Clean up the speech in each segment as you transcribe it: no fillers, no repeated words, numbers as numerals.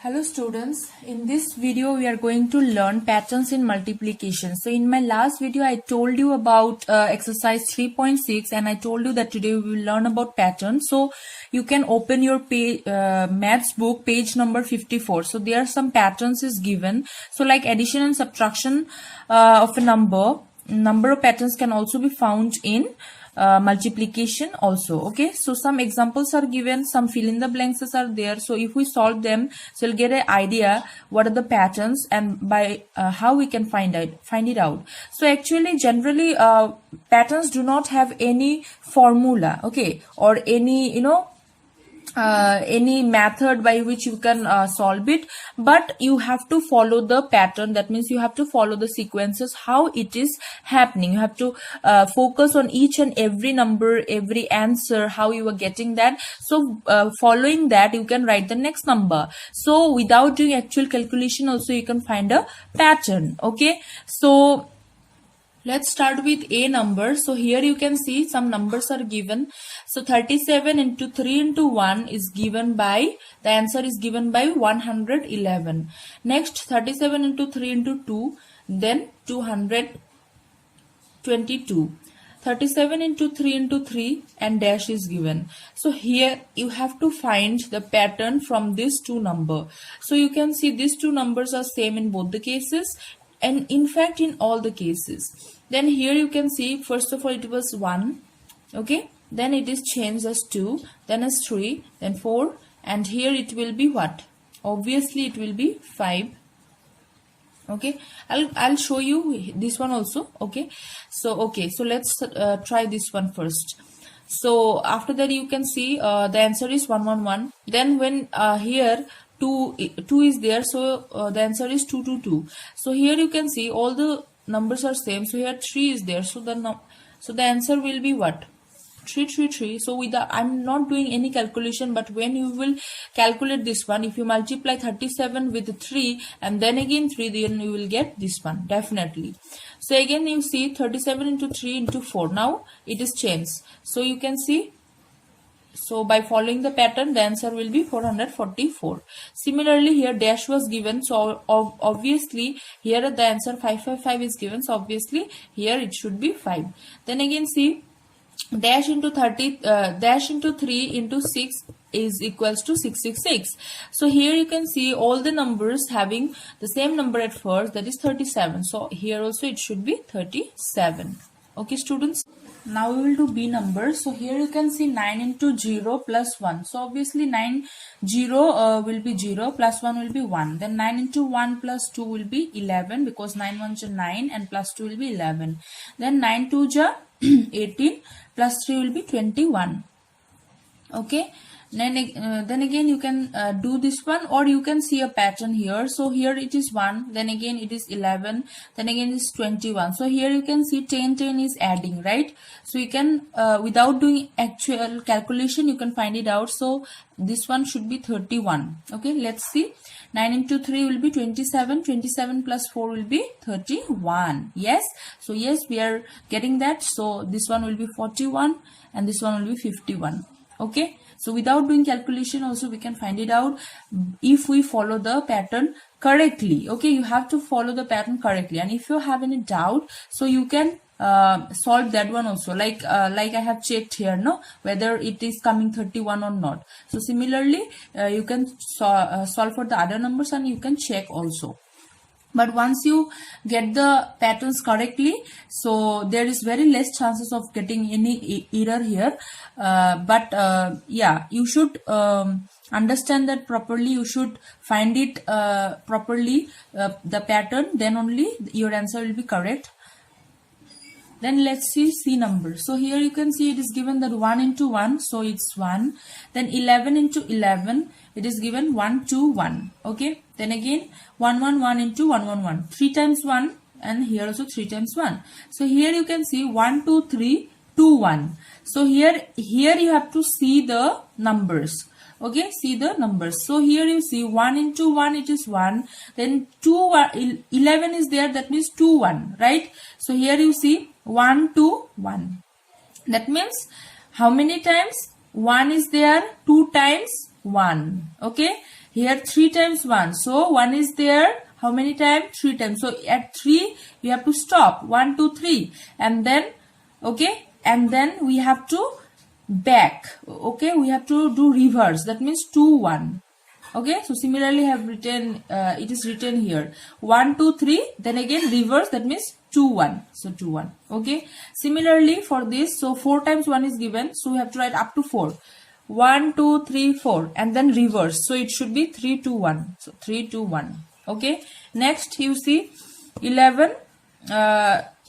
Hello students, in this video we are going to learn patterns in multiplication. So in my last video I told you about exercise 3.6 and I told you that today we will learn about patterns. So you can open your maths book page number 54. So there are some patterns is given. So like addition and subtraction of a number of patterns can also be found in multiplication also. Okay, so some examples are given, some fill in the blanks are there. So if we solve them, so you'll get an idea what are the patterns and by how we can find it out. So actually generally patterns do not have any formula, okay, or any method by which you can solve it, but you have to follow the pattern. That means you have to follow the sequences, how it is happening. You have to focus on each and every number, every answer, how you are getting that. So following that you can write the next number. So without doing actual calculation also you can find a pattern. Okay, so let's start with a number. So here you can see some numbers are given. So 37 into 3 into 1 is given by, the answer is given by 111. Next 37 into 3 into 2, then 222. 37 into 3 into 3 and dash is given. So here you have to find the pattern from these two numbers. So you can see these two numbers are same in both the cases, and in fact in all the cases. Then here you can see first of all it was 1, okay, then it is changed as 2, then as 3, then 4, and here it will be what? Obviously it will be 5. Okay, I'll show you this one also. Okay, so let's try this one first. So after that you can see the answer is 111. Then when here 2 is there, so the answer is 222. So here you can see all the numbers are same. So here 3 is there, so the answer will be what? 333. So I'm not doing any calculation, but when you will calculate this one, if you multiply 37 with 3 and then again 3, then you will get this one definitely. So again you see 37 into 3 into 4. Now it is changed. So you can see, so by following the pattern the answer will be 444. Similarly here dash was given, so obviously here the answer 555 is given, so obviously here it should be 5. Then again see dash into 3 into 6 is equals to 666. So here you can see all the numbers having the same number at first, that is 37. So here also it should be 37. Okay students, now we will do B numbers. So here you can see 9 into 0 plus 1. So obviously 9 0 will be 0 plus 1 will be 1. Then 9 into 1 plus 2 will be 11, because 9 1s are 9 and plus 2 will be 11. Then 9 2s are 18 plus 3 will be 21. Okay, then again you can do this one, or you can see a pattern here. So here it is 1, then again it is 11, then again it is 21. So here you can see 10 is adding, right? So you can without doing actual calculation you can find it out. So this one should be 31. Okay, let's see. 9 into 3 will be 27. 27 plus 4 will be 31. Yes. So yes, we are getting that. So this one will be 41 and this one will be 51. Okay. So without doing calculation also we can find it out if we follow the pattern correctly. Okay, you have to follow the pattern correctly, and if you have any doubt, so you can solve that one also, like I have checked here, no, whether it is coming 31 or not. So similarly you can solve for the other numbers and you can check also. But once you get the patterns correctly, so there is very less chances of getting any error here. Yeah, you should understand that properly. You should find it properly, the pattern, then only your answer will be correct. Then let's see C number. So here you can see it is given that 1 into 1, so it's 1. Then 11 into 11, it is given 1 2 1. Okay, then again 1 1 1 into 1 1 1, 3 times 1, and here also 3 times 1. So here you can see 1 2 3 2 1. So here you have to see the numbers. Okay, see the numbers. So here you see 1 into 1, it is 1. Then 11 is there, that means 2 1, right? So here you see 1 2 1. That means how many times 1 is there? 2 times 1. Okay, Here 3 times 1. So 1 is there. How many times? 3 times. So at 3 we have to stop. 1, 2, 3. And then, okay, and then we have to back. Okay, we have to do reverse. That means 2, 1. Okay, so similarly I have written, it is written here 1, 2, 3, then again reverse, that means 2, 1. So 2, 1. Okay, similarly for this, so 4 times 1 is given, so we have to write up to 4. 1, 2, 3, 4, and then reverse, so it should be 3, 2, 1. So 3, 2, 1. Okay, next you see 11,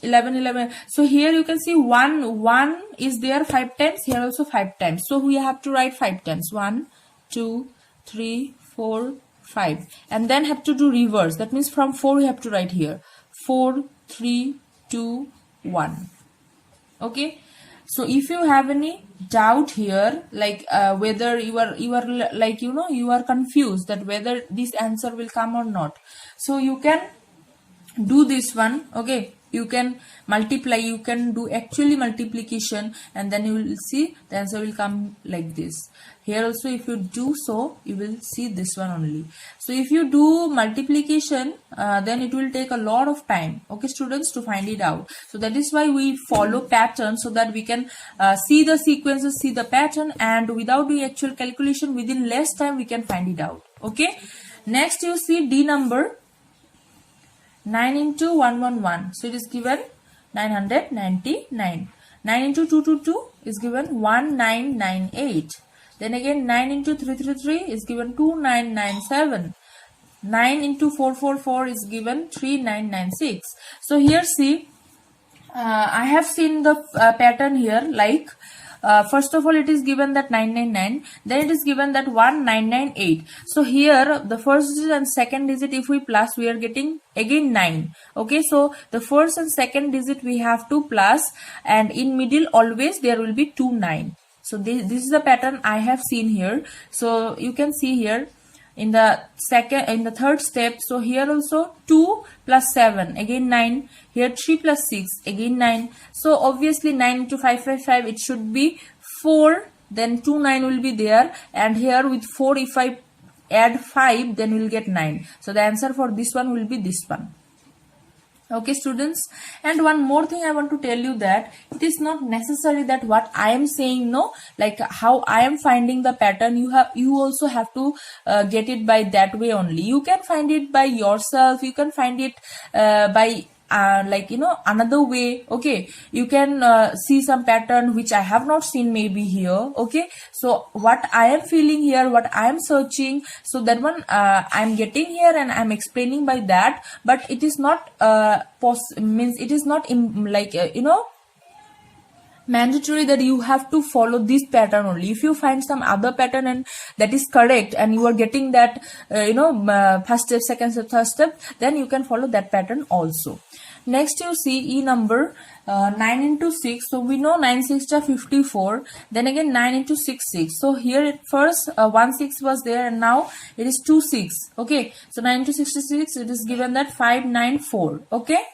11. So here you can see 1 is there 5 times, here also 5 times. So we have to write 5 times. 1, 2, 3, 4, 5, and then have to do reverse. That means from 4 we have to write here 4, 3, 2, 1. Okay, so if you have any doubt here, like whether you are like, you know, you are confused that whether this answer will come or not, so you can do this one. Okay, you can multiply, you can do actually multiplication, and then you will see the answer will come like this. Here also if you do so, you will see this one only. So if you do multiplication, then it will take a lot of time, okay students, to find it out. So that is why we follow pattern, so that we can see the sequences, see the pattern, and without doing actual calculation, within less time we can find it out. Okay, next you see D number, 9 into 111, so it is given 999. 9 into 222 is given 1998. Then again 9 into 333 is given 2997. 9 into 444 is given 3996. So here see, I have seen the pattern here, like first of all it is given that 999, then it is given that 1998. So here the first digit and second digit, if we plus, we are getting again 9. Okay, so the first and second digit we have to plus, and in middle always there will be 2 9. So this is the pattern I have seen here. So you can see here in the third step, so here also 2 plus 7, again 9. Here 3 plus 6, again 9. So obviously 9 into 555, it should be 4, then 2 9 will be there, and here with 4 if I add 5, then we'll get 9. So the answer for this one will be this one. Okay students, and one more thing I want to tell you, that it is not necessary that what I am saying, no, like how I am finding the pattern, you also have to get it by that way only. You can find it by yourself, you can find it by like, you know, another way. Okay, you can see some pattern which I have not seen maybe here. Okay, so what I am feeling here, what I am searching, so that one I am getting here and I am explaining by that. But it is not means it is not like you know, mandatory that you have to follow this pattern only. If you find some other pattern and that is correct, and you are getting that you know, first step, second step, third step, then you can follow that pattern also. Next you see E number, 9 into 6. So we know 9 6 are 54. Then again 9 into 6 6. So here at first 1 6 was there, and now it is 2 6. Okay, so 9 into 66, it is given that 594. Okay,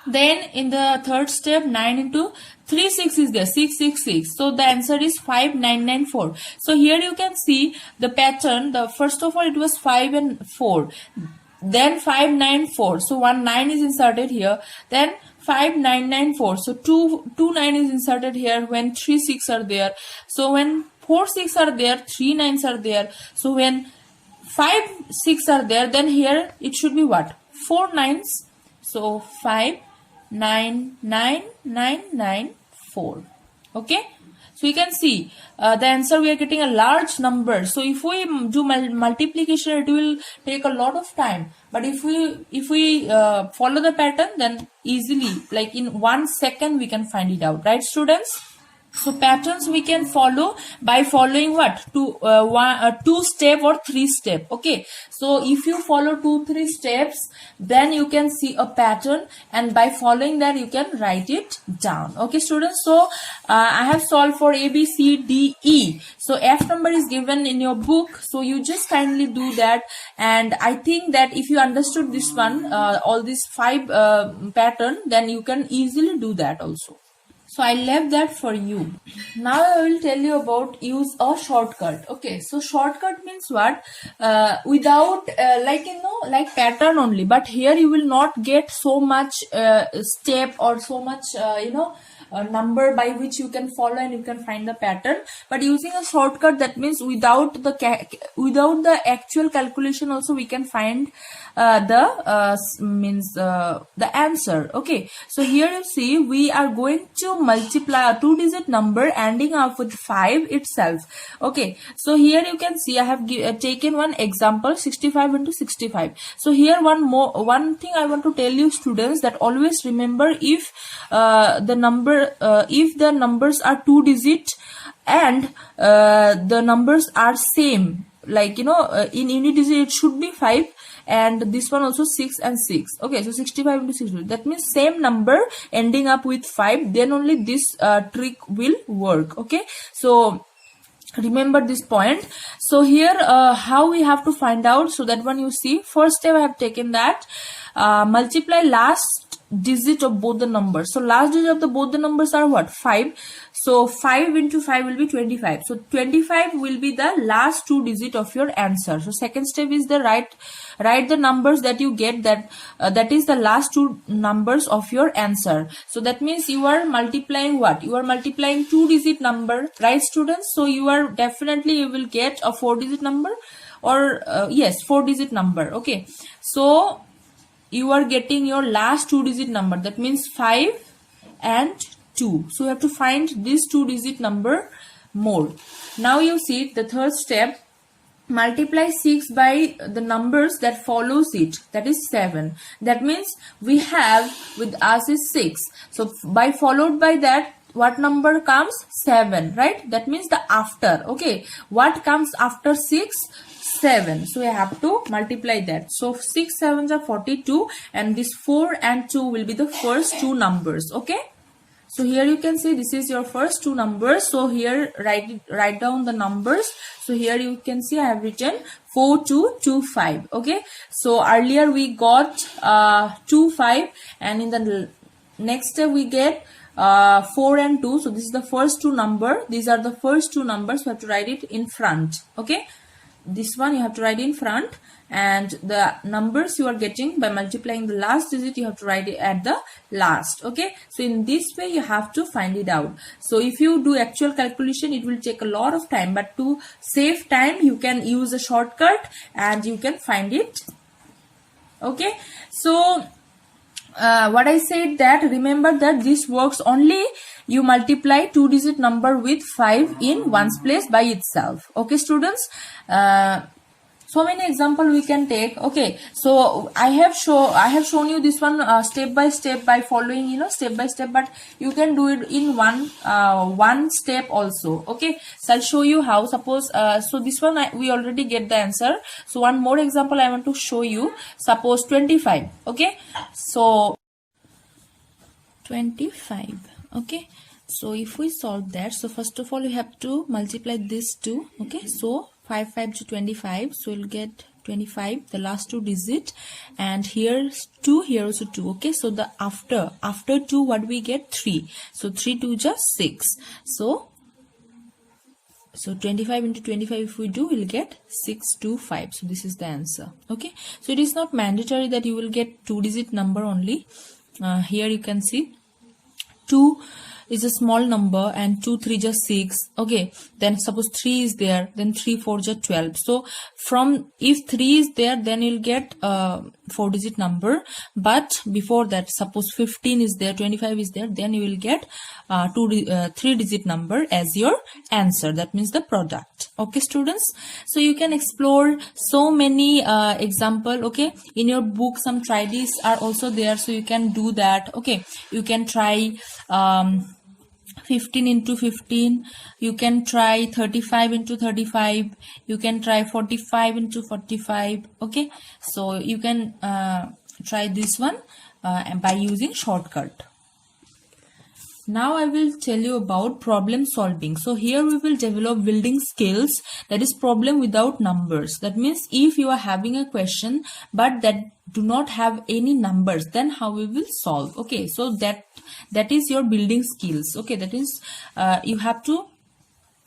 then in the third step 9 into 3 6 is there, 6 6 6. So the answer is 5994. So here you can see the pattern. The first of all it was 5 and 4, then 594. So 1 9 is inserted here, then 5994. So 2 9 is inserted here when 3 6 are there. So when 4 6 are there, 3 9s are there. So when 5 6 are there, then here it should be what? 4 9s. So 5 9 9 9 9 4. Okay, so you can see the answer, we are getting a large number. So if we do multiplication, it will take a lot of time. But if we follow the pattern, then easily, like in 1 second, we can find it out, right students? So patterns we can follow by following what? 2 step or 3 step. Okay, so if you follow 2 3 steps, then you can see a pattern, and by following that you can write it down. Okay students, so I have solved for A B C D E. So F number is given in your book, so you just kindly do that. And I think that if you understood this one, all these 5 pattern, then you can easily do that also. So I left that for you. Now I will tell you about use a shortcut. Okay, so shortcut means what? Without like pattern only. But here you will not get so much step or so much number by which you can follow and you can find the pattern. But using a shortcut, that means without the actual calculation also we can find the answer. Okay, so here you see we are going to multiply a 2-digit number ending up with 5 itself. Okay, so here you can see I have taken one example, 65 into 65. So here one thing I want to tell you students, that always remember, if the numbers are 2-digit and the numbers are same, like in unit digit it should be 5 and this one also 6 and 6. Okay, so 65 into 65, that means same number ending up with 5, then only this trick will work. Okay, so remember this point. So here how we have to find out, so that one you see, first step I have taken that multiply last digit of both the numbers. So last digit of both the numbers are what? 5. So 5 into 5 will be 25. So 25 will be the last 2 digit of your answer. So second step is the write the numbers that you get, that is the last 2 numbers of your answer. So that means you are multiplying what? You are multiplying 2-digit number, right students? So you will get a 4-digit number, or yes, 4-digit number. Okay, so you are getting your last 2-digit number, that means 5 and 2. So you have to find this 2-digit number more. Now you see the third step, multiply 6 by the numbers that follows it, that is 7. That means we have with us is 6. So by followed by that, what number comes? 7, right? That means the after. Okay, what comes after 6? 7. So we have to multiply that. So 6 7s are 42 and this 4 and 2 will be the first 2 numbers. Okay, so here you can see this is your first 2 numbers. So here write down the numbers. So here you can see I have written 4225. Okay, so earlier we got 25 and in the next step we get 4 and 2. So this is the first 2 number. These are the first 2 numbers. We have to write it in front. Okay, this one you have to write in front, and the numbers you are getting by multiplying the last digit you have to write it at the last. Okay, so in this way you have to find it out. So if you do actual calculation it will take a lot of time, but to save time you can use a shortcut and you can find it. Okay, so what I said, that remember that this works only you multiply 2-digit number with 5 in ones place by itself. Okay students, so many example we can take. Okay, so I have shown you this one step by step by following step by step, but you can do it in one step also. Okay, so I'll show you how. Suppose so this one we already get the answer. So one more example I want to show you. Suppose 25. Okay, so 25. Okay, so if we solve that, so first of all you have to multiply this 2. Okay, so 5 5 to 25, so you'll get 25, the last 2 digit, and here's 2, here also 2. Okay, so the after 2 what we get? 3. So 3 2 just 6. So 25 into 25 if we do, we'll get 625. So this is the answer. Okay, so it is not mandatory that you will get 2-digit number only. Here you can see 2 is a small number and 2 3 just 6. Okay, then suppose 3 is there, then 3 4 just 12. So from if 3 is there, then you'll get 4-digit number, but before that, suppose 15 is there, 25 is there, then you will get 3-digit number as your answer. That means the product. Okay students, so you can explore so many example. Okay, in your book some tries are also there, so you can do that. Okay, you can try 15 into 15, you can try 35 into 35, you can try 45 into 45. Okay, so you can try this one by using shortcut. Now I will tell you about problem solving. So here we will develop building skills, that is problem without numbers. That means if you are having a question but that do not have any numbers, then how we will solve. Okay, so that is your building skills. Okay, that is you have to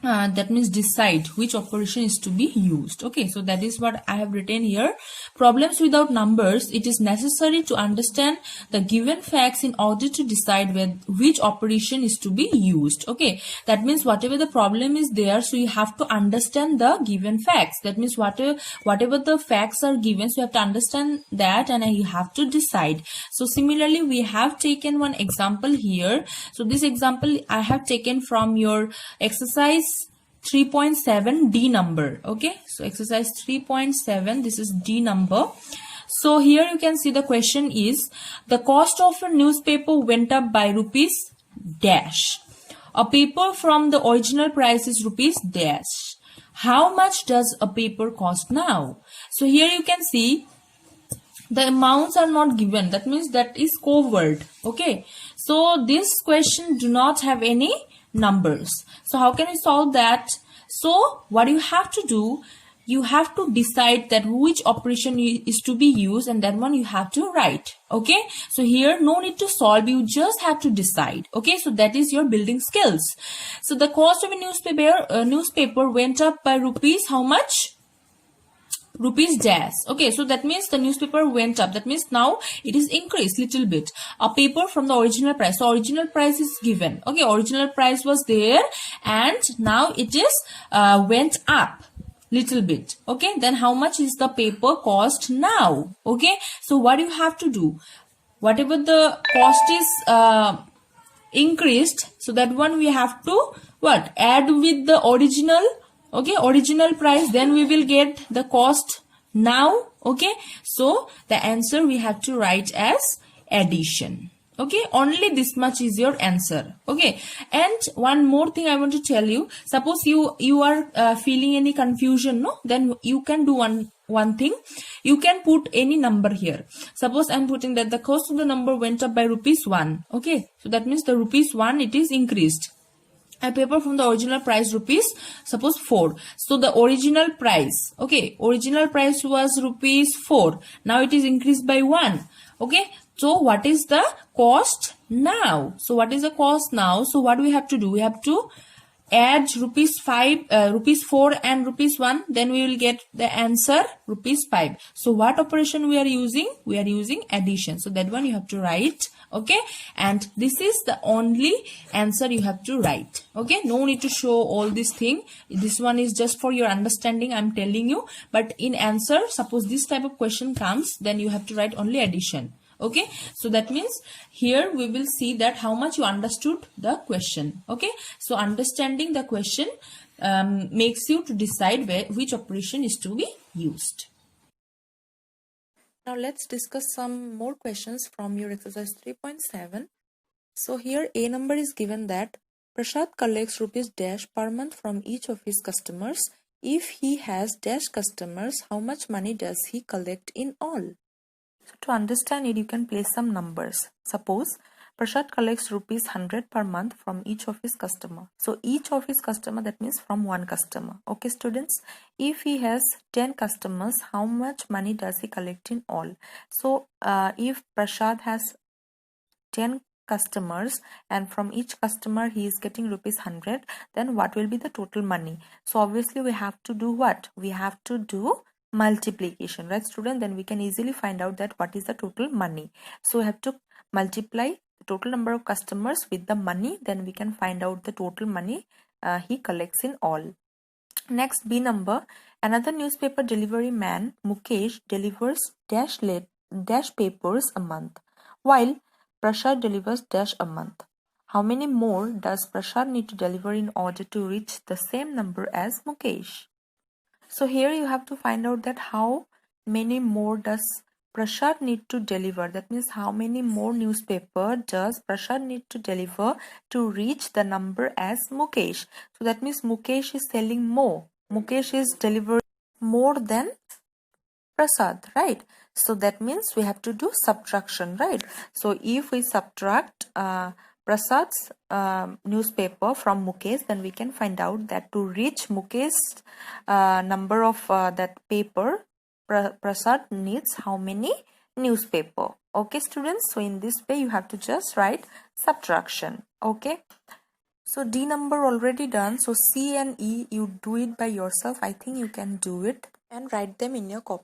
that means decide which operation is to be used. Okay, so that is what I have written here. Problems without numbers, it is necessary to understand the given facts in order to decide which operation is to be used. Okay, that means whatever the problem is there, so you have to understand the given facts. That means whatever the facts are given, so you have to understand that and you have to decide. So similarly, we have taken one example here. So this example I have taken from your exercise 3.7 D number. Okay, so exercise 3.7, this is D number. So here you can see the question is, the cost of a newspaper went up by rupees dash. A paper from the original price is rupees dash. How much does a paper cost now? So here you can see the amounts are not given. That means that is covered. Okay, so this question do not have any numbers. So how can we solve that? So what you have to do, you have to decide that which operation is to be used, and that one you have to write. Okay, so here no need to solve, you just have to decide. Okay, so that is your building skills. So the cost of a newspaper went up by rupees how much? Rupees dash. Okay, so that means the newspaper went up. That means now it is increased little bit. A paper from the original price. So original price is given. Okay, original price was there and now it is went up little bit. Okay, then how much is the paper cost now? Okay, so what you have to do, whatever the cost is increased, so that one we have to what, add with the original. Okay, original price, then we will get the cost now. Okay, so the answer we have to write as addition. Okay, only this much is your answer. Okay, and one more thing I want to tell you, suppose you are feeling any confusion, no, then you can do one thing, you can put any number here. Suppose I'm putting that the cost of the number went up by rupees 1. Okay, so that means the rupees 1 it is increased. A paper from the original price rupees, suppose 4. So the original price, okay, original price was rupees 4. Now it is increased by 1. Okay, so what is the cost now? So what is the cost now? So what we have to do? We have to add rupees 4 and rupees 1, then we will get the answer rupees 5. So what operation we are using? We are using addition. So that one you have to write. Okay, and this is the only answer you have to write. Okay, no need to show all this thing. This one is just for your understanding, I'm telling you. But in answer, suppose this type of question comes, then you have to write only addition. Okay, so that means here we will see that how much you understood the question. Okay, so understanding the question makes you to decide which operation is to be used. Now let's discuss some more questions from your exercise 3.7. So here A number is given that Prashad collects rupees dash per month from each of his customers. If he has dash customers, how much money does he collect in all? So to understand it, you can place some numbers. Suppose Prashad collects rupees 100 per month from each of his customer. So each of his customer, that means from one customer. Okay, students, if he has 10 customers, how much money does he collect in all? So if Prashad has 10 customers and from each customer he is getting rupees 100, then what will be the total money? So obviously we have to do what? We have to do multiplication, right student? Then we can easily find out that what is the total money. So we have to multiply the total number of customers with the money, then we can find out the total money he collects in all. Next, B number, another newspaper delivery man Mukesh delivers dash papers a month, while Prashad delivers dash a month. How many more does Prashad need to deliver in order to reach the same number as Mukesh? So here you have to find out that how many more does Prashad need to deliver. That means how many more newspaper does Prashad need to deliver to reach the number as Mukesh. So that means Mukesh is selling more. Mukesh is delivering more than Prasad, right? So that means we have to do subtraction, right? So if we subtract Prasad's newspaper from Mukesh, then we can find out that to reach Mukesh's number of that paper, Prasad needs how many newspaper. Okay, students, so in this way you have to just write subtraction. Okay, so D number already done, so C and E you do it by yourself. I think you can do it and write them in your copy.